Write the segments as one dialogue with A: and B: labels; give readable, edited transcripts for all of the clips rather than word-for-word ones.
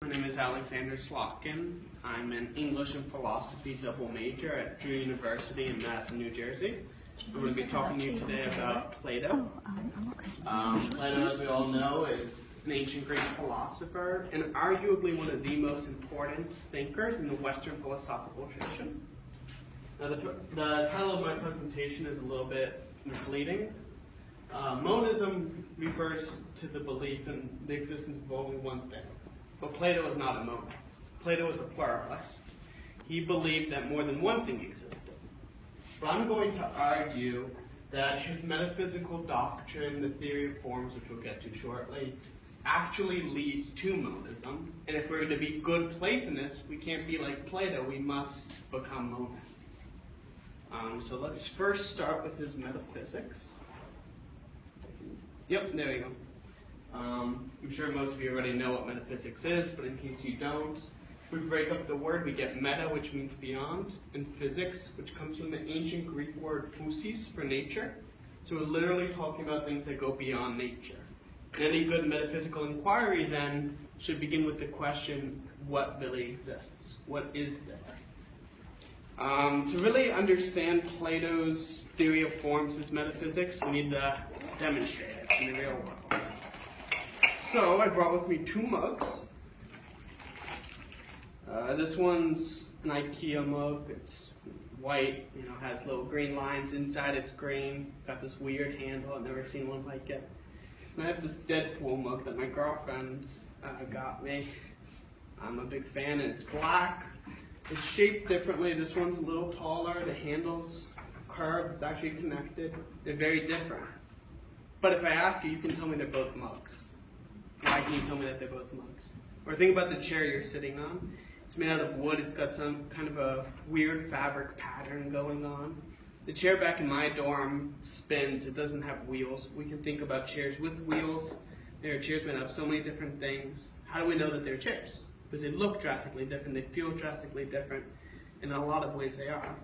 A: My name is Alexander Slotkin. I'm an English and philosophy double major at Drew University in Madison, New Jersey. I'm going to be talking to you today about Plato. Plato, as we all know, is an ancient Greek philosopher and arguably one of the most important thinkers in the Western philosophical tradition. Now, the title of my presentation is a little bit misleading. Monism refers to the belief in the existence of only one thing. But Plato is not a monist. Plato is a pluralist. He believed that more than one thing existed. But I'm going to argue that his metaphysical doctrine, the theory of forms, which we'll get to shortly, actually leads to monism. And if we're going to be good Platonists, we can't be like Plato. We must become monists. So let's first start with his metaphysics. Yep, there we go. I'm sure most of you already know what metaphysics is, but in case you don't, if we break up the word, we get meta, which means beyond, and physics, which comes from the ancient Greek word physis for nature. So we're literally talking about things that go beyond nature. And any good metaphysical inquiry then should begin with the question, what really exists? What is there? To really understand Plato's theory of forms, his metaphysics, we need to demonstrate it in the real world. So I brought with me two mugs. This one's an IKEA mug. It's white, has little green lines inside. It's green. Got this weird handle. I've never seen one like it. And I have this Deadpool mug that my girlfriend got me. I'm a big fan, and it's black. It's shaped differently. This one's a little taller. The handle's curved. It's actually connected. They're very different. But if I ask you, you can tell me they're both mugs. Why can you tell me that they're both mugs? Or think about the chair you're sitting on. It's made out of wood. It's got some kind of a weird fabric pattern going on. The chair back in my dorm spins. It doesn't have wheels. We can think about chairs with wheels. There are chairs made out of so many different things. How do we know that they're chairs? Because they look drastically different. They feel drastically different. In a lot of ways they are.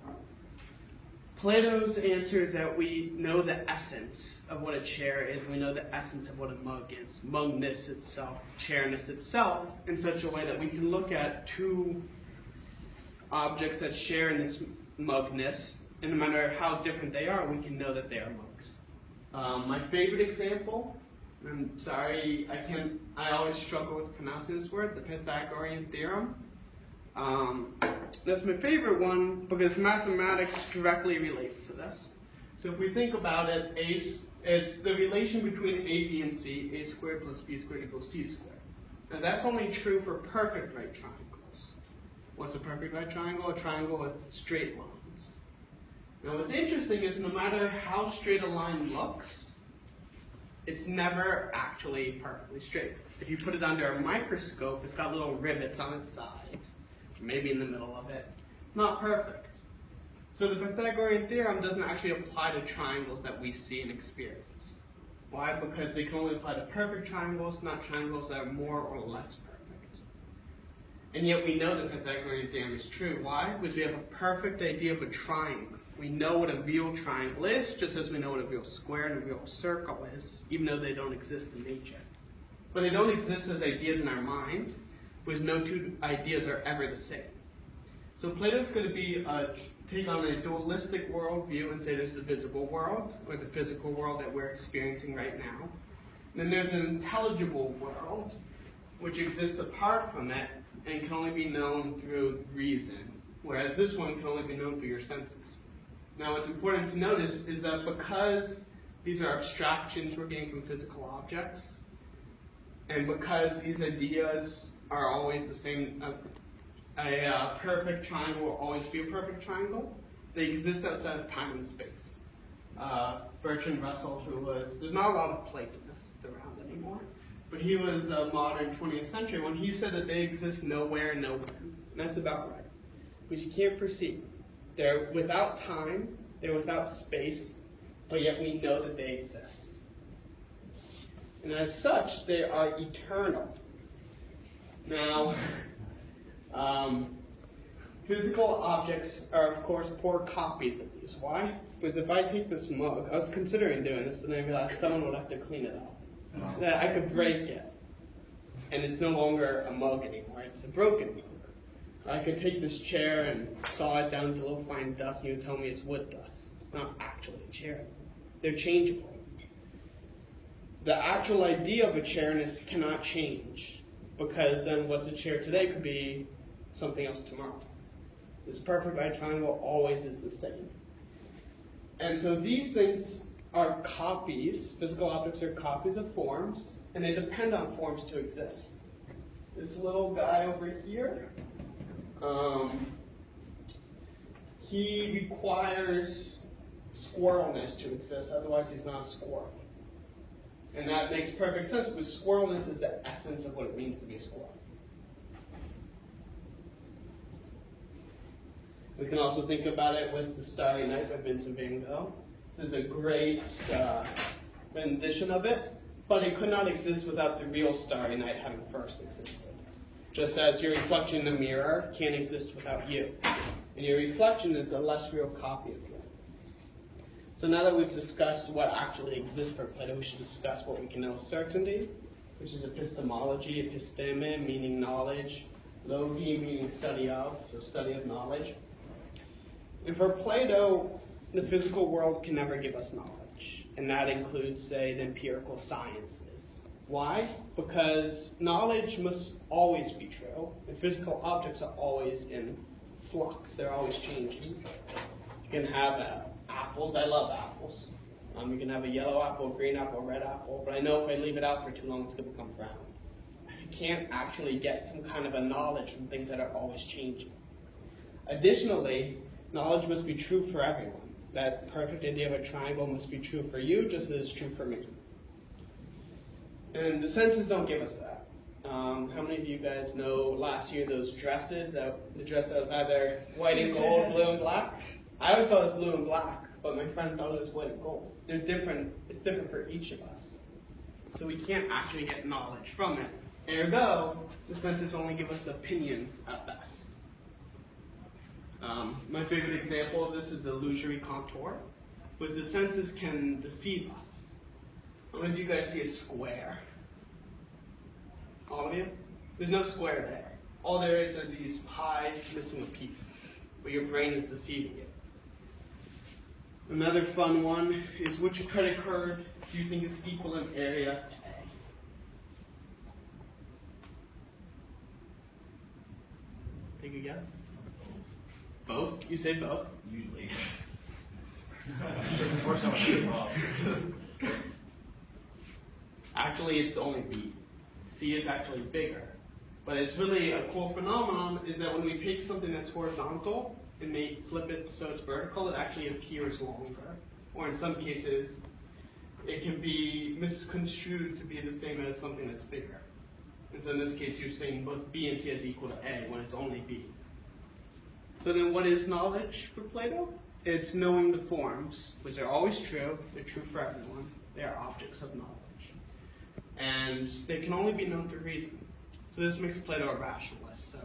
A: Plato's answer is that we know the essence of what a chair is. We know the essence of what a mug is. Mugness itself, chairness itself, in such a way that we can look at two objects that share in this mugness, and no matter how different they are, we can know that they are mugs. My favorite example, I'm sorry, I always struggle with pronouncing this word, the Pythagorean theorem. That's my favorite one because mathematics directly relates to this. So if we think about it, it's the relation between a, b, and c, a squared plus b squared equals c squared. Now that's only true for perfect right triangles. What's a perfect right triangle? A triangle with straight lines. Now what's interesting is no matter how straight a line looks, it's never actually perfectly straight. If you put it under a microscope, it's got little rivets on its sides. Maybe in the middle of it. It's not perfect. So the Pythagorean theorem doesn't actually apply to triangles that we see and experience. Why? Because they can only apply to perfect triangles, not triangles that are more or less perfect. And yet we know the Pythagorean theorem is true. Why? Because we have a perfect idea of a triangle. We know what a real triangle is, just as we know what a real square and a real circle is, even though they don't exist in nature. But they don't exist as ideas in our mind, because no two ideas are ever the same. So Plato's going to take on a dualistic worldview and say there's the visible world, or the physical world that we're experiencing right now. And then there's an intelligible world, which exists apart from it, and can only be known through reason, whereas this one can only be known through your senses. Now what's important to notice is that because these are abstractions we're getting from physical objects, and because these ideas are always the same, a perfect triangle will always be a perfect triangle. They exist outside of time and space. Bertrand Russell, there's not a lot of Platonists around anymore, but he was a modern 20th century when he said that they exist nowhere and nowhere. And that's about right, because you can't perceive. They're without time, they're without space, but yet we know that they exist. And as such, they are eternal. Now, physical objects are, of course, poor copies of these. Why? Because if I take this mug, I was considering doing this, but then I realized someone would have to clean it up. That I could break it. and it's no longer a mug anymore, it's a broken mug. I could take this chair and saw it down to little fine dust, and you would tell me it's wood dust. It's not actually a chair. They're changeable. The actual idea of a chairness cannot change, because then what's a chair today could be something else tomorrow. This perfect right triangle always is the same. And so these things are copies, physical objects are copies of forms, and they depend on forms to exist. This little guy over here, he requires squirrelness to exist, otherwise he's not a squirrel. And that makes perfect sense, because squirrelness is the essence of what it means to be a squirrel. We can also think about it with the Starry Night by Vincent van Gogh. This is a great rendition of it, but it could not exist without the real Starry Night having first existed. Just as your reflection in the mirror can't exist without you. And your reflection is a less real copy of you. So now that we've discussed what actually exists for Plato, we should discuss what we can know with certainty, which is epistemology, episteme, meaning knowledge, logi, meaning study of, so study of knowledge. And for Plato, the physical world can never give us knowledge, and that includes, say, the empirical sciences. Why? Because knowledge must always be true, and physical objects are always in flux, they're always changing. You can have apples, I love apples. You can have a yellow apple, green apple, red apple, but I know if I leave it out for too long, it's going to become brown. You can't actually get some kind of a knowledge from things that are always changing. Additionally, knowledge must be true for everyone. That perfect idea of a triangle must be true for you just as it's true for me. And the senses don't give us that. How many of you guys know last year those dresses, the dress that was either white and gold, blue and black? I always thought it was blue and black, but my friend thought it was white and gold. They're different. It's different for each of us. So we can't actually get knowledge from it. Ergo, the senses only give us opinions at best. My favorite example of this is the illusory contour, which the senses can deceive us. How many of you guys see a square? All of you? There's no square there. All there is are these pies missing a piece, but your brain is deceiving it. Another fun one is, which credit card do you think is equal in area to A? Take a guess? Both? You say both?
B: Usually. Or someone wrong.
A: Actually, it's only B. C is actually bigger. But it's really a cool phenomenon is that when we take something that's horizontal and may flip it so it's vertical, it actually appears longer. Or in some cases, it can be misconstrued to be the same as something that's bigger. And so in this case, you're saying both B and C is equal to A when it's only B. So then what is knowledge for Plato? It's knowing the forms, which are always true. They're true for everyone. They are objects of knowledge. And they can only be known through reason. So this makes Plato a rationalist. So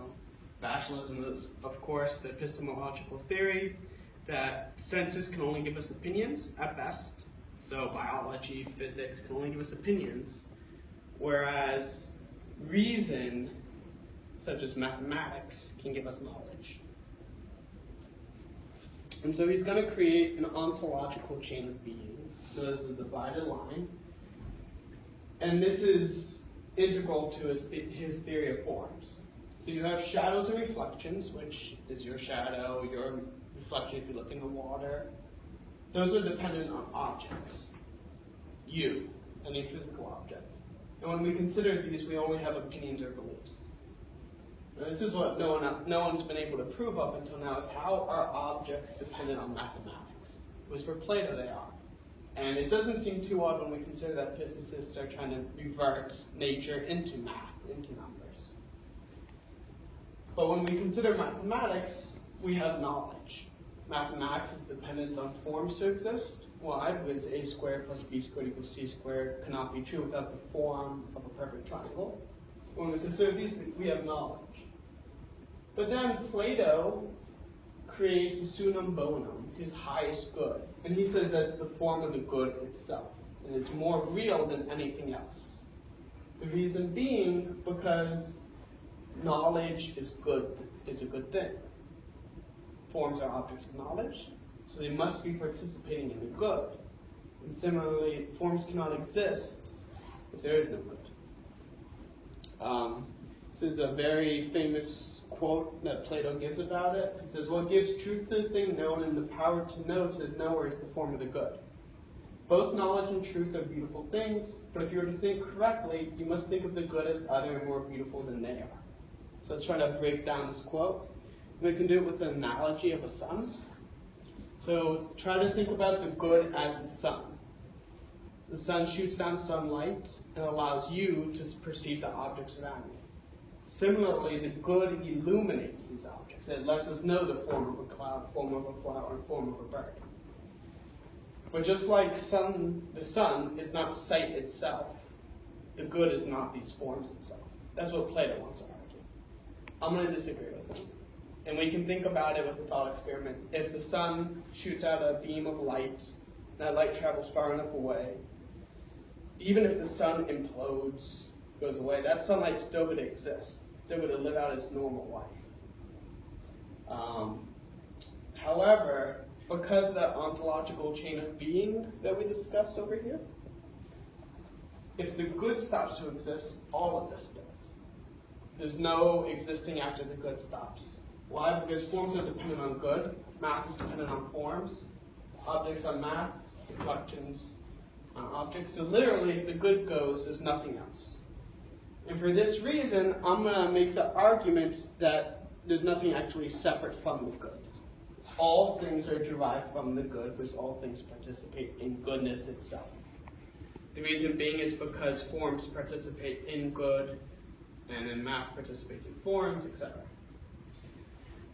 A: rationalism is, of course, the epistemological theory that senses can only give us opinions at best. So biology, physics can only give us opinions. Whereas reason, such as mathematics, can give us knowledge. And so he's going to create an ontological chain of being. So this is a divided line. And this is integral to his theory of forms. So you have shadows and reflections, which is your shadow, your reflection if you look in the water. Those are dependent on objects. You, any physical object. And when we consider these, we only have opinions or beliefs. And this is what no one's been able to prove up until now, is how are objects dependent on mathematics? It was for Plato they are. And it doesn't seem too odd when we consider that physicists are trying to revert nature into math, into numbers. But when we consider mathematics, we have knowledge. Mathematics is dependent on forms to exist. Why? Because a squared plus b squared equals c squared cannot be true without the form of a perfect triangle. When we consider these things, we have knowledge. But then Plato creates a sunum bonum, his highest good. And he says that's the form of the good itself. And it's more real than anything else. The reason being because knowledge is a good thing. Forms are objects of knowledge, so they must be participating in the good. And similarly, forms cannot exist if there is no good. This is a very famous quote that Plato gives about it. He says, "What gives truth to the thing known and the power to the knower is the form of the good. Both knowledge and truth are beautiful things, but if you were to think correctly, you must think of the good as other and more beautiful than they are." So let's try to break down this quote. We can do it with an analogy of a sun. So try to think about the good as the sun. The sun shoots down sunlight and allows you to perceive the objects around you. Similarly, the good illuminates these objects. It lets us know the form of a cloud, form of a flower, and form of a bird. But just like the sun is not sight itself, the good is not these forms itself. That's what Plato wants to argue. I'm going to disagree with him. And we can think about it with a thought experiment. If the sun shoots out a beam of light, that light travels far enough away, even if the sun implodes, goes away, that sunlight still would exist. Still would live out its normal life. However, because of that ontological chain of being that we discussed over here, if the good stops to exist, all of this does. There's no existing after the good stops. Why? Because forms are dependent on good, math is dependent on forms, objects on math, reflections on objects. So literally, if the good goes, there's nothing else. And for this reason, I'm going to make the argument that there's nothing actually separate from the good. All things are derived from the good, because all things participate in goodness itself. The reason being is because forms participate in good, and then math participates in forms, etc.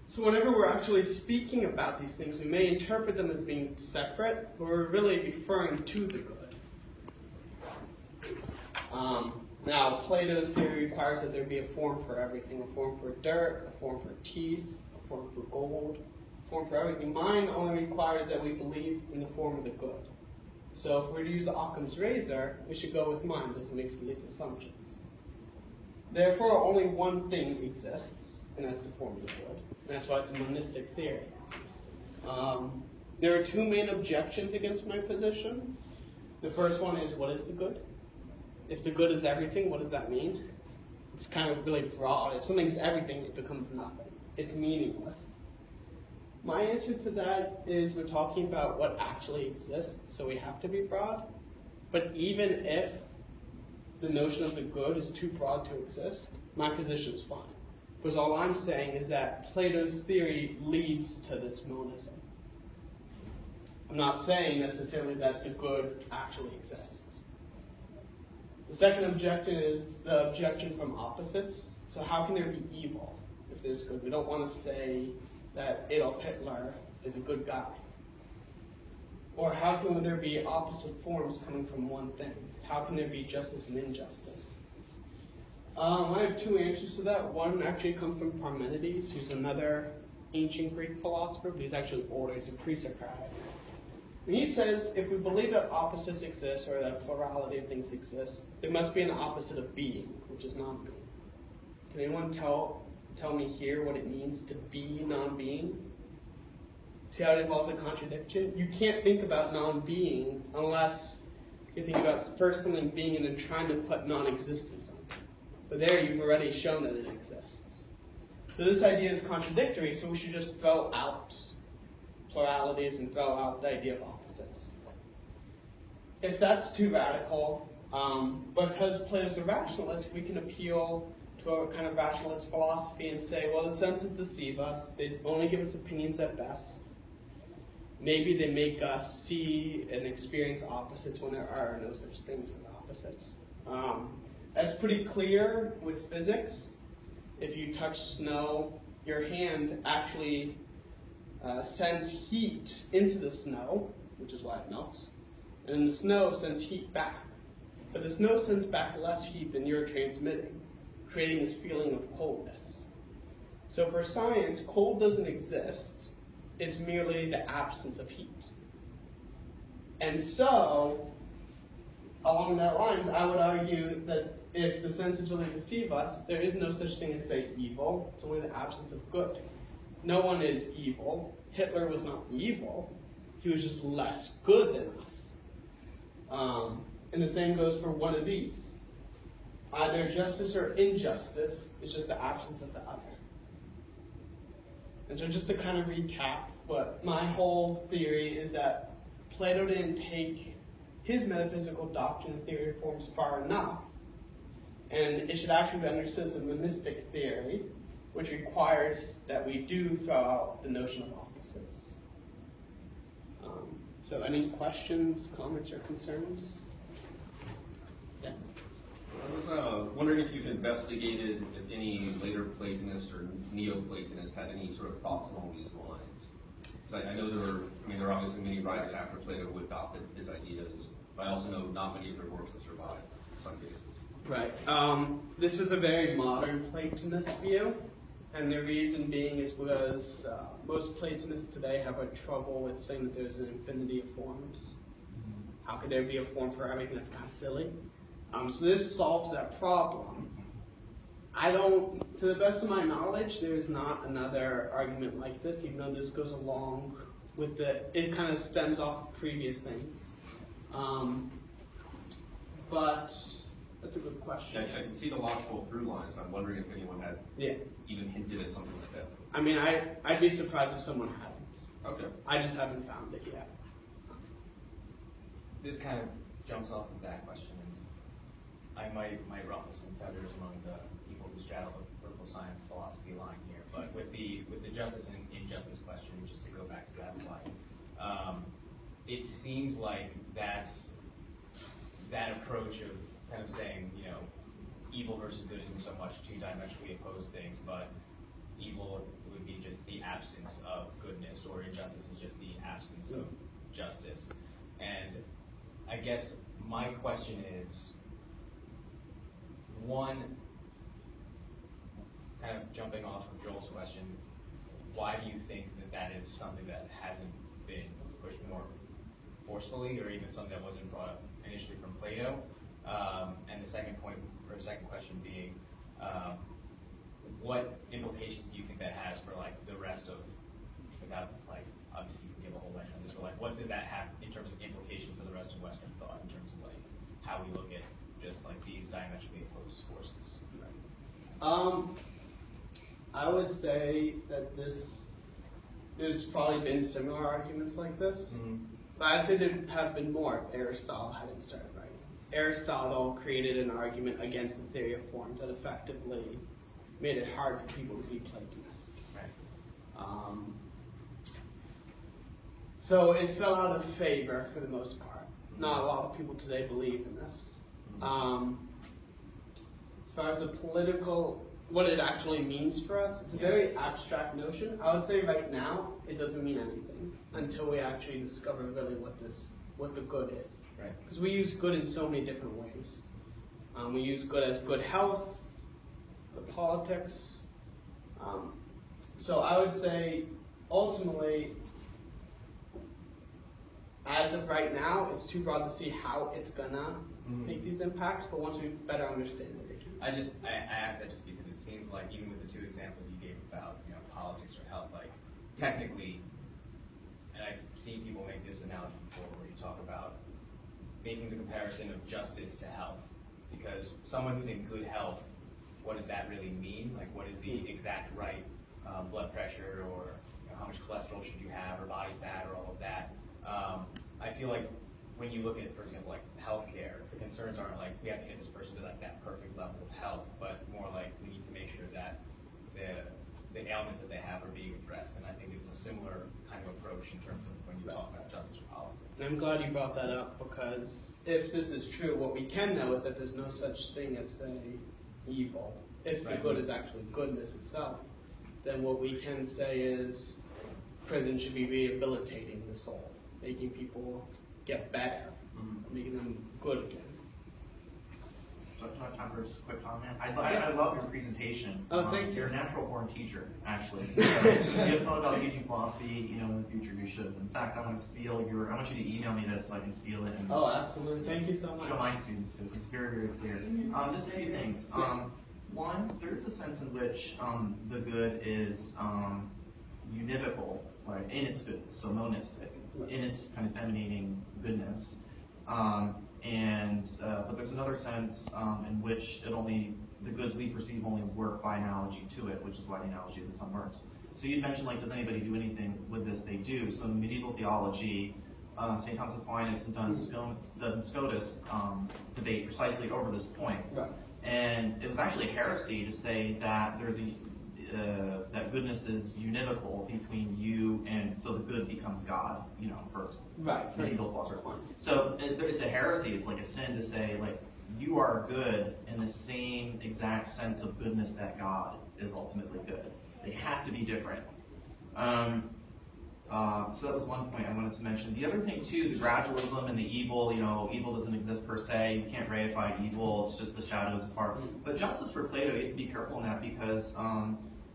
A: So whenever we're actually speaking about these things, we may interpret them as being separate, but we're really referring to the good. Now, Plato's theory requires that there be a form for everything, a form for dirt, a form for teeth, a form for gold, a form for everything. Mine only requires that we believe in the form of the good. So if we're to use Occam's razor, we should go with mine because it makes the least assumptions. Therefore, only one thing exists, and that's the form of the good. And that's why it's a monistic theory. There are two main objections against my position. The first one is, what is the good? If the good is everything, what does that mean? It's kind of really broad. If something's everything, it becomes nothing. It's meaningless. My answer to that is we're talking about what actually exists, so we have to be broad. But even if the notion of the good is too broad to exist, my position is fine. Because all I'm saying is that Plato's theory leads to this monism. I'm not saying necessarily that the good actually exists. The second objection is the objection from opposites. So how can there be evil if there's good? We don't want to say that Adolf Hitler is a good guy. Or how can there be opposite forms coming from one thing? How can there be justice and injustice? I have two answers to that. One actually comes from Parmenides, who's another ancient Greek philosopher, but he's actually older, he's a pre-Socratic. And he says, if we believe that opposites exist, or that a plurality of things exist, there must be an opposite of being, which is non-being. Can anyone tell me here what it means to be non-being? See how it involves a contradiction? You can't think about non-being unless you think about first something being and then trying to put non-existence on it. But there you've already shown that it exists. So this idea is contradictory, so we should just throw out pluralities and throw out the idea of opposites. If that's too radical, because Plato's a rationalist, we can appeal to a kind of rationalist philosophy and say, well, the senses deceive us. They only give us opinions at best. Maybe they make us see and experience opposites when there are no such things as opposites. That's pretty clear with physics. If you touch snow, your hand actually sends heat into the snow, which is why it melts, and the snow sends heat back. But the snow sends back less heat than you're transmitting, creating this feeling of coldness. So for science, cold doesn't exist. It's merely the absence of heat. And so, along that lines, I would argue that if the senses really deceive us, there is no such thing as, say, evil. It's only the absence of good. No one is evil. Hitler was not evil. He was just less good than us. And the same goes for one of these. Either justice or injustice is just the absence of the other. And so just to kind of recap, what my whole theory is that Plato didn't take his metaphysical doctrine and theory of forms far enough, and it should actually be understood as a monistic theory, which requires that we do throw out the notion of opposites. So any questions, comments, or concerns? Yeah.
B: I was wondering if you've investigated if any later Platonists or Neoplatonists had any sort of thoughts along these lines. Because I know there are obviously many writers after Plato who adopted his ideas, but I also know not many of their works have survived in some cases.
A: Right. This is a very modern Platonist view, and the reason being is because most Platonists today have a trouble with saying that there's an infinity of forms. How could there be a form for everything? That's kind of silly. So this solves that problem. To the best of my knowledge, there is not another argument like this, even though this goes along with it kind of stems off of previous things. But that's a good question.
B: Yeah, I can see the logical through lines. I'm wondering if anyone had even hinted at something like that.
A: I mean, I'd be surprised if someone hadn't.
B: Okay.
A: I just haven't found it yet.
C: This kind of jumps off of that question, and I might ruffle some feathers among the people who straddle the political science philosophy line here. But with the justice and injustice question, just to go back to that slide, it seems like that approach of kind of saying, evil versus good isn't so much two diametrically opposed things, but evil would be just the absence of goodness, or injustice is just the absence of justice. And I guess my question is, one, kind of jumping off of Joel's question, why do you think that is something that hasn't been pushed more forcefully, or even something that wasn't brought up initially from Plato? And the second question being, what implications do you think that has for the rest of, without obviously you can give a whole lecture on this, but what does that have in terms of implications for the rest of Western thought, in terms of how we look at just these diametrically opposed forces?
A: I would say that there's probably been similar arguments like this, but I'd say there have been more if Aristotle hadn't started writing. Aristotle created an argument against the theory of forms that effectively made it hard for people to be Platonists.
C: Right.
A: So it fell out of favor for the most part. Not a lot of people today believe in this. As far as the political, what it actually means for us, it's a very abstract notion. I would say right now it doesn't mean anything until we actually discover really what the good is.
C: Right.
A: Because we use good in so many different ways. We use good as good health, good politics. So I would say ultimately, as of right now, it's too broad to see how it's gonna make these impacts, but once we better understand it, we can.
C: I asked that just because it seems like, even with the two examples you gave about politics or health, technically, and I've seen people make this analogy before, where you talk about making the comparison of justice to health, because someone who's in good health, what does that really mean? What is the exact right blood pressure, or how much cholesterol should you have, or body fat, or all of that? I feel like when you look at, for example, healthcare, the concerns aren't we have to get this person to that perfect level of health, but more we need to make sure that the ailments that they have are being addressed. And I think it's a similar kind of approach in terms of when you talk about justice or politics.
A: I'm glad you brought that up, because if this is true, what we can know is that there's no such thing as, say, evil. If the good is actually goodness itself, then what we can say is prison should be rehabilitating the soul, making people get better, making them good again.
D: do I have time for just a quick comment? I love your presentation.
A: Oh, thank you.
D: You're a natural born teacher, actually. So if you have thought about teaching philosophy, in the future you should. In fact, I want you to email me this so I can steal it and
A: Oh, absolutely. Thank you so much.
D: show my students too. It's very, very clear. Just a few things. One, there is a sense in which the good is univocal, right, in its goodness, so monistic, in its kind of emanating goodness. But there's another sense in which the goods we perceive only work by analogy to it, which is why the analogy of the sun works. So you mentioned, like, does anybody do anything with this? They do. So in medieval theology, St. Thomas Aquinas and Duns Scotus debate precisely over this point.
A: Right.
D: And it was actually a heresy to say that there's that goodness is univocal between you, and so the good becomes God, for medieval philosophers. So it's a heresy, it's like a sin to say, like, you are good in the same exact sense of goodness that God is ultimately good. They have to be different. So that was one point I wanted to mention. The other thing too, the gradualism and the evil, evil doesn't exist per se, you can't reify evil, it's just the shadows of art. But justice for Plato, you have to be careful in that because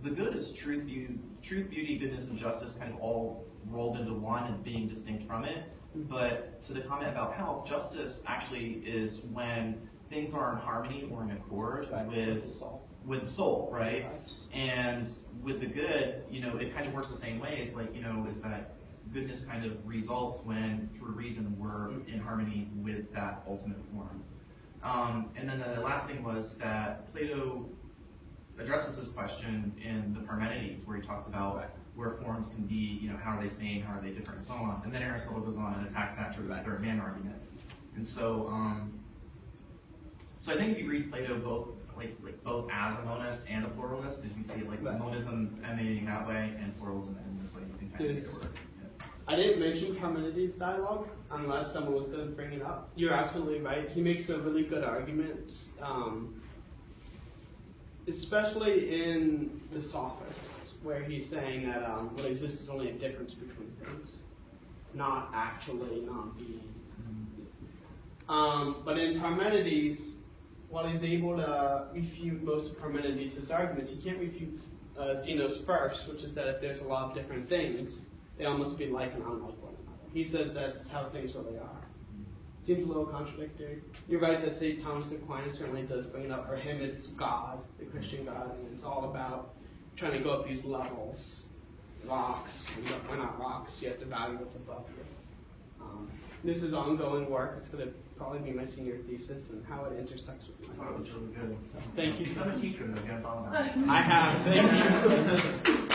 D: the good is truth, beauty, goodness, and justice kind of all rolled into one and being distinct from it. But to the comment about health, justice actually is when things are in harmony or in accord with the soul, right? And with the good, it kind of works the same way. It's like, is that goodness kind of results when, through reason, we're in harmony with that ultimate form. And then the last thing was that Plato addresses this question in the Parmenides, where he talks about where forms can be, how are they same, how are they different, and so on. And then Aristotle goes on and attacks that through that third man argument. And so, so I think if you read Plato both as a monist and a pluralist, as you see like monism emanating that way and pluralism in this way, you can kind of make it work.
A: I didn't mention Parmenides' dialogue unless someone was going to bring it up. You're absolutely right. He makes a really good argument, especially in the Sophists, where he's saying that what exists is only a difference between things, not actually non-being. But in Parmenides, while he's able to refute most of Parmenides' arguments, he can't refute Zeno's first, which is that if there's a lot of different things, they all must be like and unlike one another. He says that's how things really are. Seems a little contradictory. You're right that St. Thomas Aquinas certainly does bring it up. For him, it's God, the Christian God, and it's all about trying to go up these levels. Rocks, we're not rocks, you have to value what's above you. This is ongoing work. It's going to probably be my senior thesis and how it intersects with
D: Oh, it was really good.
A: Thank you.
D: I'm a teacher, though. You got to follow that.
A: I have. Thank you.